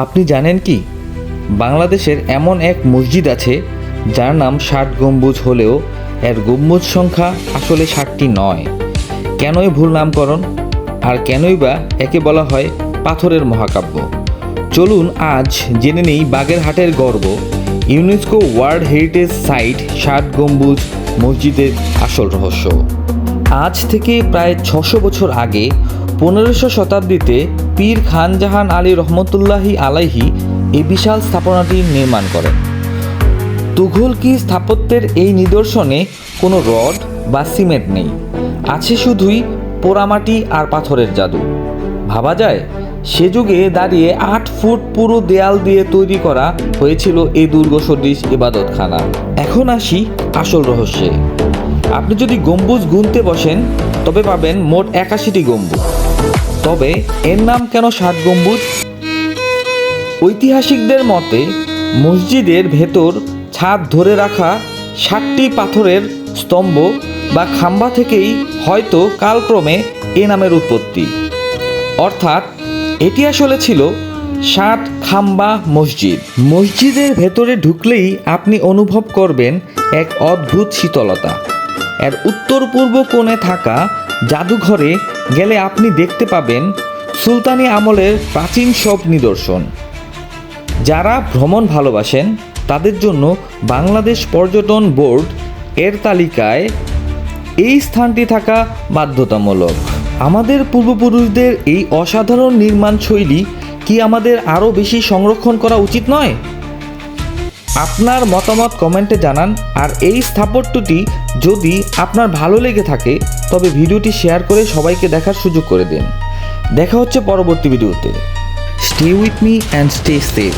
আপনি জানেন কি বাংলাদেশের এমন এক মসজিদ আছে যার নাম ৬০ গম্বুজ হলেও এর গম্বুজ সংখ্যা আসলে ৬০টি নয়। কেনই ভুল নামকরণ আর কেনই বা একে বলা হয় পাথরের মহাকাব্য? চলুন আজ জেনে নেই বাগেরহাটের গর্ব ইউনেস্কো ওয়ার্ল্ড হেরিটেজ সাইট ৬০ গম্বুজ মসজিদের আসল রহস্য। আজ থেকে প্রায় ৬০০ বছর আগে ১৫শ শতাব্দীতে পীর খান জাহান আলী রহমতুল্লাহি আলাইহি এই বিশাল স্থাপনাটি নির্মাণ করেন। তুঘলকি স্থাপত্যের এই নিদর্শনে কোনো রড বা সিমেন্ট নেই, আছে শুধুই পোড়ামাটি আর পাথরের জাদু। ভাবা যায় সে যুগে দাঁড়িয়ে ৮ ফুট পুরো দেয়াল দিয়ে তৈরি করা হয়েছিল এই দুর্গ সদৃশ ইবাদতখানা। এখন আসি আসল রহস্যে। আপনি যদি গম্বুজ গুনতে বসেন তবে পাবেন মোট ৮১টি গম্বুজ। তবে এর নাম কেন ৬০ গম্বুজ? ঐতিহাসিকদের মতে মসজিদের ভেতর ছাদ ধরে রাখা ৬০টি পাথরের স্তম্ভ বা খাম্বা থেকেই হয়তো কালক্রমে এ নামের উৎপত্তি। অর্থাৎ এটি আসলে ছিল ৬০ খাম্বা মসজিদ। মসজিদের ভেতরে ঢুকলেই আপনি অনুভব করবেন এক অদ্ভুত শীতলতা। এর উত্তর পূর্ব কোণে থাকা জাদুঘরে গেলে আপনি দেখতে পাবেন সুলতানি আমলের প্রাচীন সব নিদর্শন। যারা ভ্রমণ ভালোবাসেন তাদের জন্য বাংলাদেশ পর্যটন বোর্ড এর তালিকায় এই স্থানটি থাকা বাধ্যতামূলক। আমাদের পূর্বপুরুষদের এই অসাধারণ নির্মাণ শৈলী কি আমাদের আরও বেশি সংরক্ষণ করা উচিত নয়? আপনার মতামত কমেন্টে জানান। আর এই স্থাপত্যটি যদি আপনার ভালো লেগে থাকে তবে ভিডিওটি শেয়ার করে সবাইকে দেখার সুযোগ করে দিন। দেখা হচ্ছে পরবর্তী ভিডিওতে। Stay with me and stay safe.